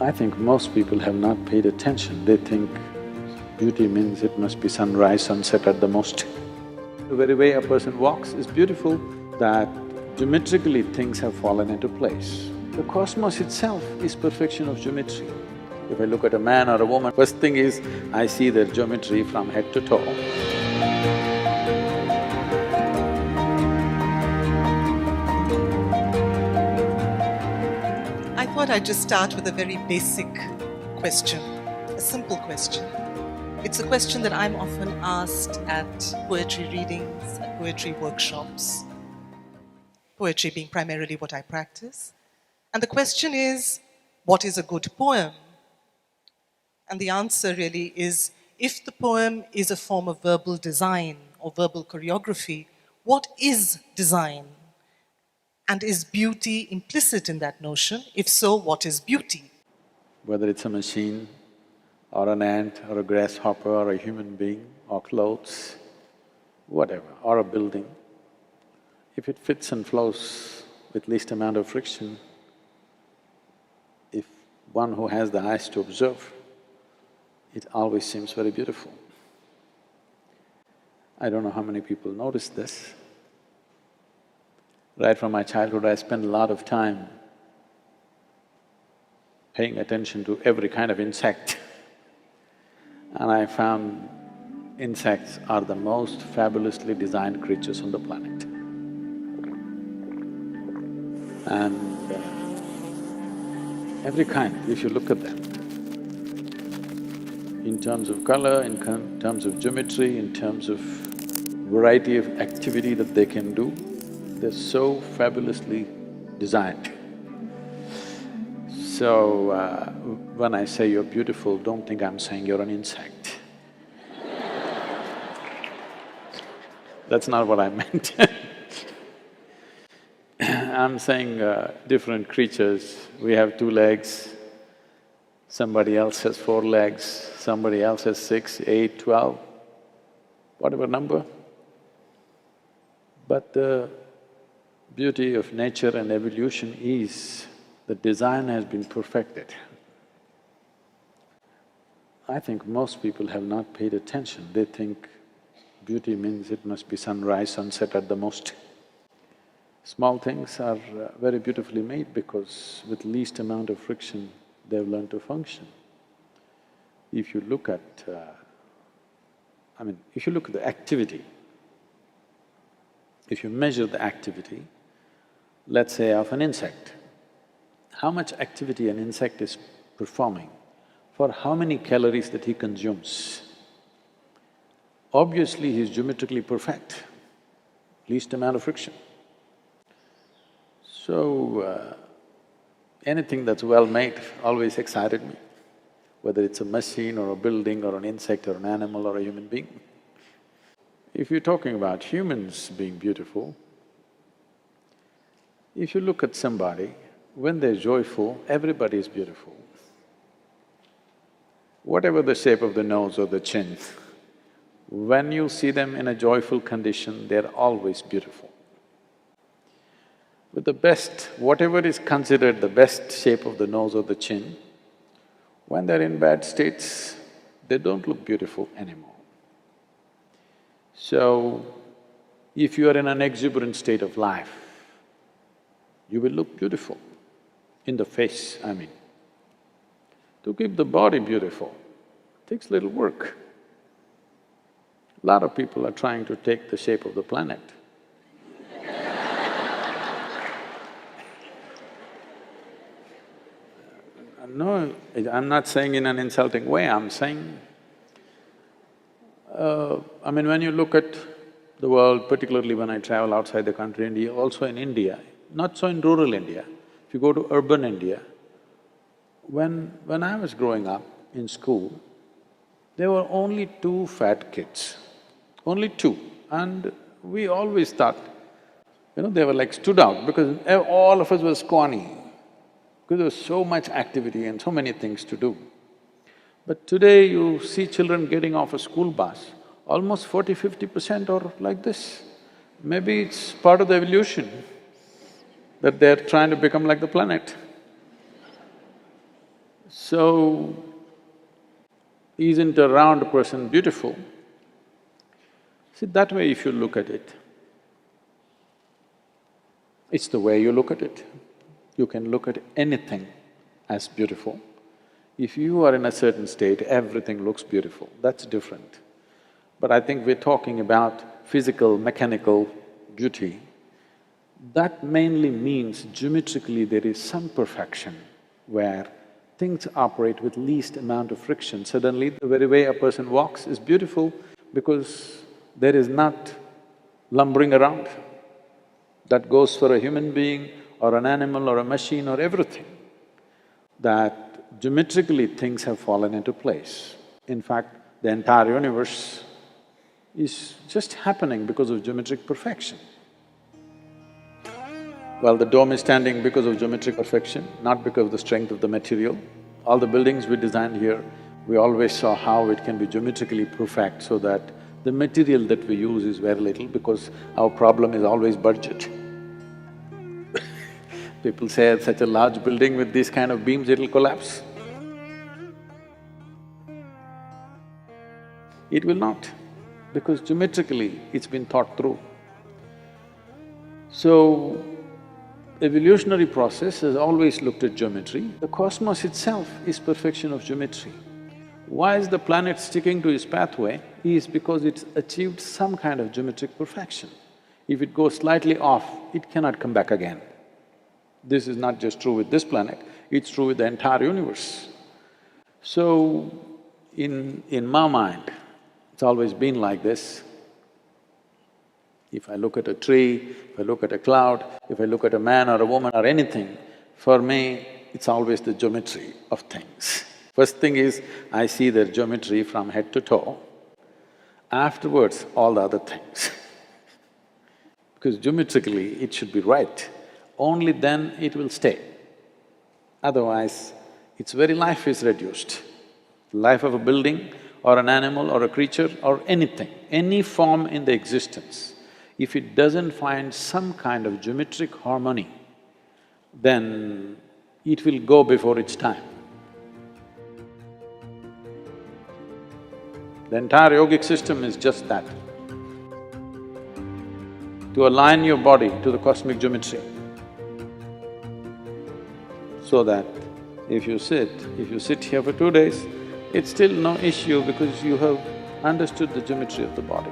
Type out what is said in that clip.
I think most people have not paid attention. They think beauty means it must be sunrise, sunset at the most. The very way a person walks is beautiful, that geometrically things have fallen into place. The cosmos itself is perfection of geometry. If I look at a man or a woman, first thing is, I see their geometry from head to toe. I thought I'd just start with a very basic question, a simple question. It's a question that I'm often asked at poetry readings, at poetry workshops, poetry being primarily what I practice. And the question is, what is a good poem? And the answer really is, if the poem is a form of verbal design or verbal choreography, what is design? And is beauty implicit in that notion? If so, what is beauty? Whether it's a machine, or an ant, or a grasshopper, or a human being, or clothes, whatever, or a building, if it fits and flows with least amount of friction, if one who has the eyes to observe, it always seems very beautiful. I don't know how many people notice this. Right from my childhood, I spent a lot of time paying attention to every kind of insect. And I found insects are the most fabulously designed creatures on the planet. And every kind, if you look at them, in terms of color, in terms of geometry, in terms of variety of activity that they can do, they're so fabulously designed. So, when I say you're beautiful, don't think I'm saying you're an insect. That's not what I meant. I'm saying different creatures, we have 2 legs, somebody else has 4 legs, somebody else has 6, 8, 12, whatever number. But the beauty of nature and evolution is the design has been perfected. I think most people have not paid attention. They think beauty means it must be sunrise, sunset at the most. Small things are very beautifully made because with least amount of friction, they've learned to function. If you look at… if you look at the activity, if you measure the activity, let's say of an insect, how much activity an insect is performing, for how many calories that he consumes. Obviously, he's geometrically perfect, least amount of friction. So, anything that's well made always excited me, whether it's a machine or a building or an insect or an animal or a human being. If you're talking about humans being beautiful, if you look at somebody, when they're joyful, everybody is beautiful. Whatever the shape of the nose or the chin, when you see them in a joyful condition, they're always beautiful. With the best, whatever is considered the best shape of the nose or the chin, when they're in bad states, they don't look beautiful anymore. So, if you are in an exuberant state of life, you will look beautiful, in the face, I mean. To keep the body beautiful takes little work. A lot of people are trying to take the shape of the planet. No, I'm not saying in an insulting way, I'm saying… when you look at the world, particularly when I travel outside the country, India, also in India, not so in rural India, if you go to urban India, when I was growing up in school, there were only 2 fat kids, only 2. And we always thought, they were like stood out because all of us were scrawny, because there was so much activity and so many things to do. But today you see children getting off a school bus, almost 40–50% are like this. Maybe it's part of the evolution that they're trying to become like the planet. So, isn't a round person beautiful? See, that way if you look at it, it's the way you look at it. You can look at anything as beautiful. If you are in a certain state, everything looks beautiful, that's different. But I think we're talking about physical, mechanical beauty. That mainly means geometrically there is some perfection where things operate with least amount of friction. Suddenly, the very way a person walks is beautiful because there is not lumbering around. That goes for a human being or an animal or a machine or everything. That geometrically things have fallen into place. In fact, the entire universe is just happening because of geometric perfection. Well, the dome is standing because of geometric perfection, not because of the strength of the material. All the buildings we designed here, we always saw how it can be geometrically perfect so that the material that we use is very little because our problem is always budget. People say such a large building with these kind of beams, it'll collapse. It will not, because geometrically it's been thought through. So, evolutionary process has always looked at geometry. The cosmos itself is perfection of geometry. Why is the planet sticking to its pathway? Is because it's achieved some kind of geometric perfection. If it goes slightly off, it cannot come back again. This is not just true with this planet, it's true with the entire universe. So, in my mind, it's always been like this. If I look at a tree, if I look at a cloud, if I look at a man or a woman or anything, for me, it's always the geometry of things. First thing is, I see their geometry from head to toe. Afterwards, all the other things. Because geometrically, it should be right. Only then it will stay. Otherwise, its very life is reduced. Life of a building or an animal or a creature or anything, any form in the existence, if it doesn't find some kind of geometric harmony, then it will go before its time. The entire yogic system is just that. To align your body to the cosmic geometry, so that if you sit here for 2 days, it's still no issue because you have understood the geometry of the body.